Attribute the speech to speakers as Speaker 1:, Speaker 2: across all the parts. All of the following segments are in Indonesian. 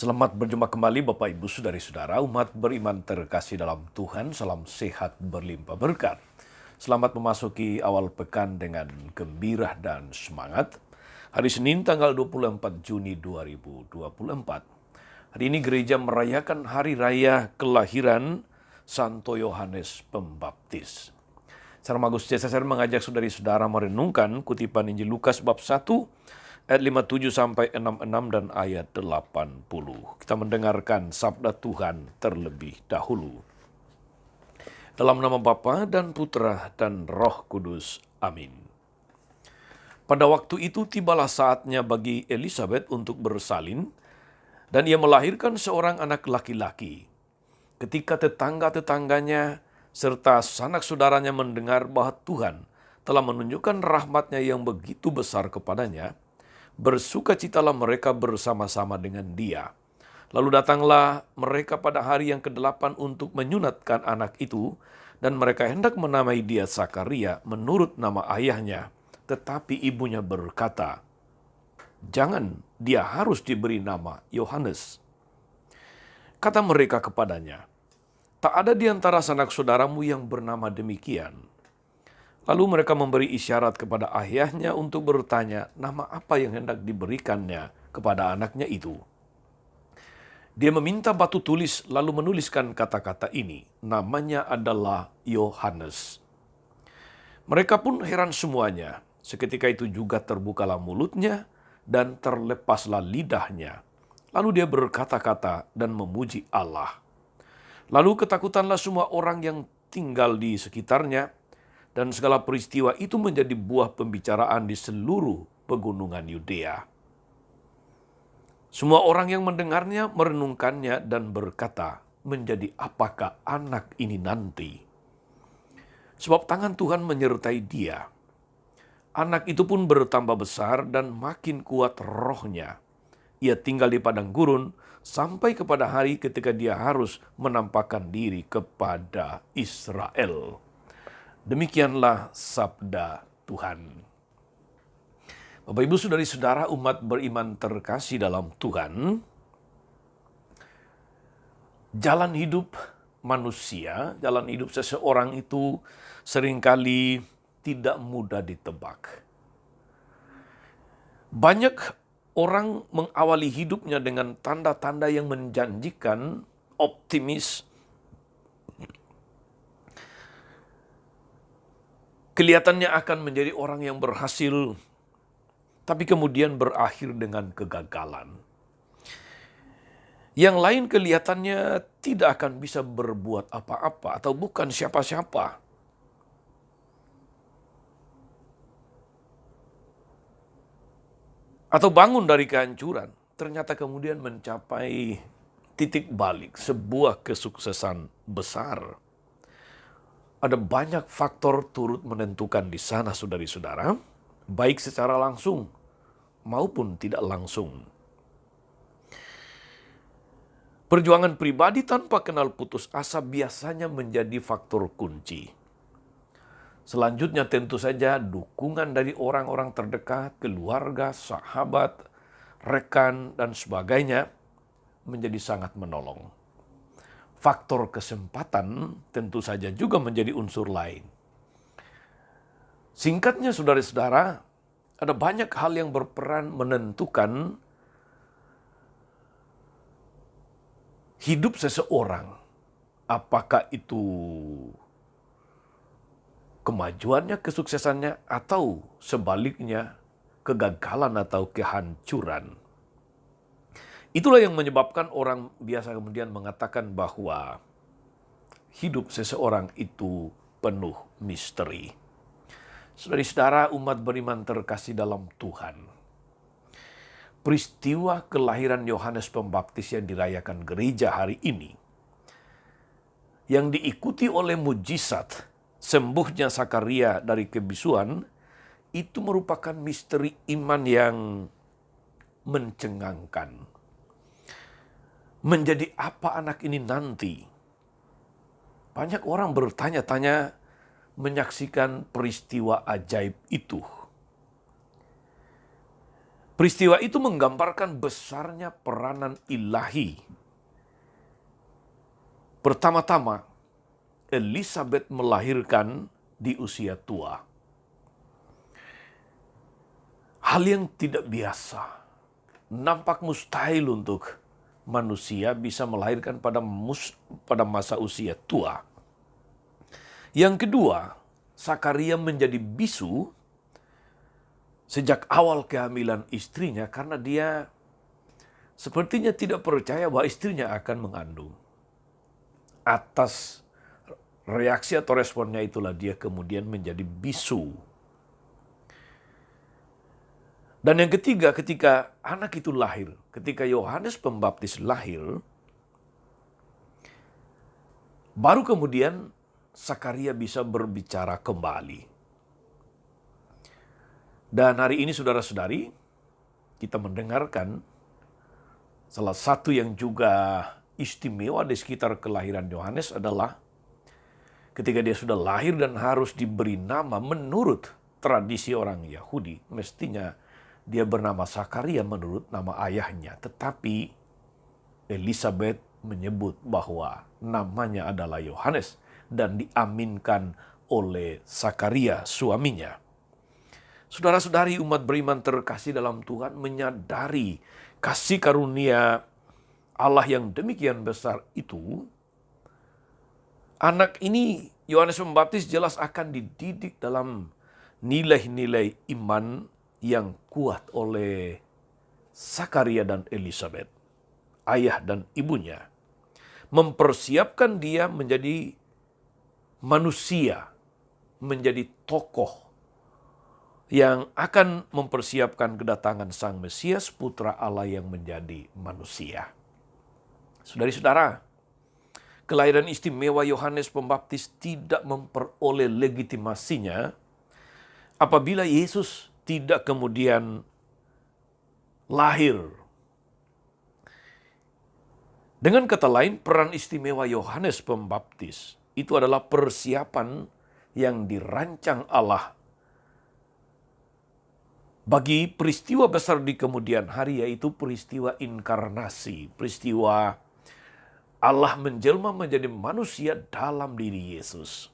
Speaker 1: Selamat berjumpa kembali Bapak Ibu Saudara-saudara, umat beriman terkasih dalam Tuhan, salam sehat berlimpah berkat. Selamat memasuki awal pekan dengan gembira dan semangat. Hari Senin tanggal 24 Juni 2024. Hari ini gereja merayakan hari raya kelahiran Santo Yohanes Pembaptis. Secara Magus Cesar mengajak saudari-saudara merenungkan kutipan Injil Lukas bab 1 ayat 57 sampai 66 dan ayat 80. Kita mendengarkan sabda Tuhan terlebih dahulu. Dalam nama Bapa dan Putra dan Roh Kudus. Amin. Pada waktu itu tibalah saatnya bagi Elizabeth untuk bersalin dan ia melahirkan seorang anak laki-laki. Ketika tetangga-tetangganya serta sanak saudaranya mendengar bahwa Tuhan telah menunjukkan rahmat-Nya yang begitu besar kepadanya, bersukacitalah mereka bersama-sama dengan dia. Lalu datanglah mereka pada hari yang ke-8 untuk menyunatkan anak itu, dan mereka hendak menamai dia Zakaria menurut nama ayahnya. Tetapi ibunya berkata, "Jangan, dia harus diberi nama Yohanes." Kata mereka kepadanya, "Tak ada di antara sanak saudaramu yang bernama demikian." Lalu mereka memberi isyarat kepada ayahnya untuk bertanya nama apa yang hendak diberikannya kepada anaknya itu. Dia meminta batu tulis lalu menuliskan kata-kata ini. Namanya adalah Yohanes. Mereka pun heran semuanya. Seketika itu juga terbukalah mulutnya dan terlepaslah lidahnya. Lalu dia berkata-kata dan memuji Allah. Lalu ketakutanlah semua orang yang tinggal di sekitarnya, dan segala peristiwa itu menjadi buah pembicaraan di seluruh pegunungan Yudea. Semua orang yang mendengarnya merenungkannya dan berkata, "Menjadi apakah anak ini nanti?" Sebab tangan Tuhan menyertai dia. Anak itu pun bertambah besar dan makin kuat rohnya. Ia tinggal di padang gurun sampai kepada hari ketika dia harus menampakkan diri kepada Israel. Demikianlah sabda Tuhan. Bapak Ibu Saudari-saudara umat beriman terkasih dalam Tuhan, jalan hidup manusia, jalan hidup seseorang itu seringkali tidak mudah ditebak. Banyak orang mengawali hidupnya dengan tanda-tanda yang menjanjikan, optimis, kelihatannya akan menjadi orang yang berhasil, tapi kemudian berakhir dengan kegagalan. Yang lain kelihatannya tidak akan bisa berbuat apa-apa atau bukan siapa-siapa. Atau bangun dari kehancuran, ternyata kemudian mencapai titik balik, sebuah kesuksesan besar. Ada banyak faktor turut menentukan di sana, saudari-saudara, baik secara langsung maupun tidak langsung. Perjuangan pribadi tanpa kenal putus asa biasanya menjadi faktor kunci. Selanjutnya tentu saja dukungan dari orang-orang terdekat, keluarga, sahabat, rekan, dan sebagainya menjadi sangat menolong. Faktor kesempatan tentu saja juga menjadi unsur lain. Singkatnya saudara-saudara, ada banyak hal yang berperan menentukan hidup seseorang. Apakah itu kemajuannya, kesuksesannya, atau sebaliknya kegagalan atau kehancuran. Itulah yang menyebabkan orang biasa kemudian mengatakan bahwa hidup seseorang itu penuh misteri. Saudara-saudara umat beriman terkasih dalam Tuhan, peristiwa kelahiran Yohanes Pembaptis yang dirayakan gereja hari ini, yang diikuti oleh mujizat sembuhnya Zakaria dari kebisuan, itu merupakan misteri iman yang mencengangkan. Menjadi apa anak ini nanti? Banyak orang bertanya-tanya menyaksikan peristiwa ajaib itu. Peristiwa itu menggambarkan besarnya peranan ilahi. Pertama-tama, Elizabeth melahirkan di usia tua. Hal yang tidak biasa, nampak mustahil untuk manusia bisa melahirkan pada masa usia tua. Yang kedua, Sakaria menjadi bisu sejak awal kehamilan istrinya karena dia sepertinya tidak percaya bahwa istrinya akan mengandung. Atas reaksi atau responnya itulah dia kemudian menjadi bisu. Dan yang ketiga, ketika anak itu lahir, ketika Yohanes Pembaptis lahir, baru kemudian Sakaria bisa berbicara kembali. Dan hari ini saudara-saudari, kita mendengarkan salah satu yang juga istimewa di sekitar kelahiran Yohanes adalah ketika dia sudah lahir dan harus diberi nama menurut tradisi orang Yahudi, mestinya dia bernama Sakaria menurut nama ayahnya. Tetapi Elizabeth menyebut bahwa namanya adalah Yohanes dan diaminkan oleh Sakaria suaminya. Saudara-saudari umat beriman terkasih dalam Tuhan menyadari kasih karunia Allah yang demikian besar itu. Anak ini, Yohanes Pembaptis, jelas akan dididik dalam nilai-nilai iman yang kuat oleh Sakaria dan Elizabeth, ayah dan ibunya. Mempersiapkan dia menjadi manusia, menjadi tokoh yang akan mempersiapkan kedatangan Sang Mesias, Putra Allah yang menjadi manusia. Saudari-saudara, kelahiran istimewa Yohanes Pembaptis tidak memperoleh legitimasinya apabila Yesus tidak kemudian lahir. Dengan kata lain, peran istimewa Yohanes Pembaptis itu adalah persiapan yang dirancang Allah bagi peristiwa besar di kemudian hari, yaitu peristiwa inkarnasi, peristiwa Allah menjelma menjadi manusia dalam diri Yesus.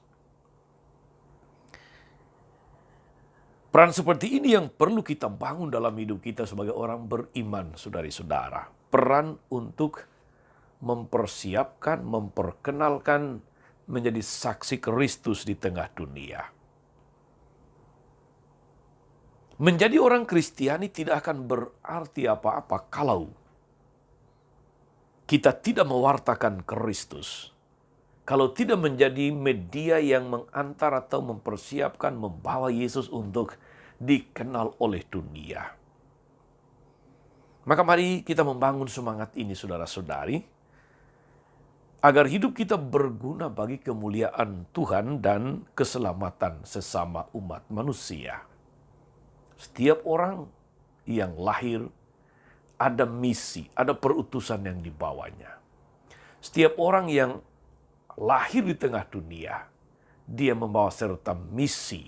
Speaker 1: Peran seperti ini yang perlu kita bangun dalam hidup kita sebagai orang beriman, saudari-saudara. Peran untuk mempersiapkan, memperkenalkan menjadi saksi Kristus di tengah dunia. Menjadi orang Kristiani tidak akan berarti apa-apa kalau kita tidak mewartakan Kristus. Kalau tidak menjadi media yang mengantar atau mempersiapkan, membawa Yesus untuk dikenal oleh dunia. Maka mari kita membangun semangat ini, saudara-saudari, agar hidup kita berguna bagi kemuliaan Tuhan dan keselamatan sesama umat manusia. Setiap orang yang lahir ada misi, ada perutusan yang dibawanya. Setiap orang yang lahir di tengah dunia, dia membawa serta misi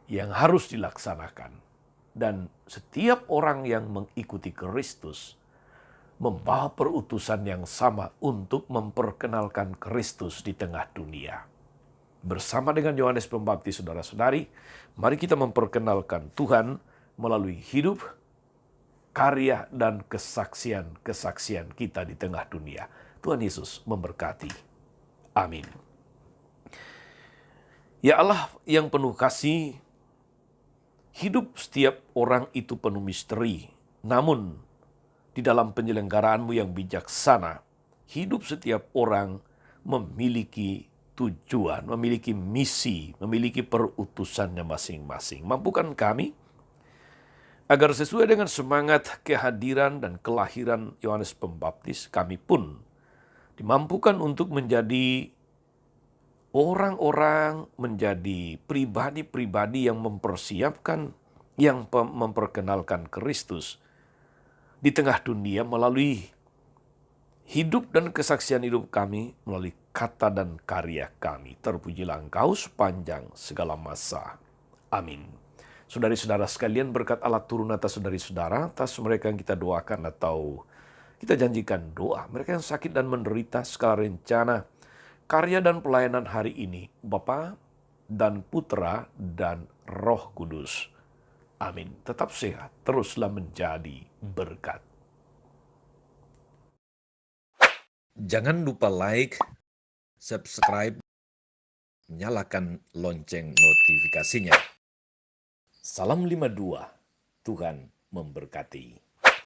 Speaker 1: yang harus dilaksanakan. Dan setiap orang yang mengikuti Kristus membawa perutusan yang sama untuk memperkenalkan Kristus di tengah dunia. Bersama dengan Yohanes Pembaptis, saudara-saudari, mari kita memperkenalkan Tuhan melalui hidup, karya, dan kesaksian-kesaksian kita di tengah dunia. Tuhan Yesus memberkati. Amin. Ya Allah yang penuh kasih, hidup setiap orang itu penuh misteri. Namun, di dalam penyelenggaraanmu yang bijaksana, hidup setiap orang memiliki tujuan, memiliki misi, memiliki perutusannya masing-masing. Mampukan kami agar sesuai dengan semangat kehadiran dan kelahiran Yohanes Pembaptis, kami pun dimampukan untuk menjadi orang-orang, menjadi pribadi-pribadi yang mempersiapkan, yang memperkenalkan Kristus di tengah dunia melalui hidup dan kesaksian hidup kami, melalui kata dan karya kami. Terpujilah Engkau sepanjang segala masa. Amin. Saudari-saudara sekalian, berkat Allah turun atas saudari-saudara, atas mereka yang kita doakan atau kita janjikan doa. Mereka yang sakit dan menderita segala rencana, karya dan pelayanan hari ini, Bapa dan Putra dan Roh Kudus. Amin. Tetap sehat, teruslah menjadi berkat. Jangan lupa like, subscribe, nyalakan lonceng notifikasinya. Salam 52, Tuhan memberkati.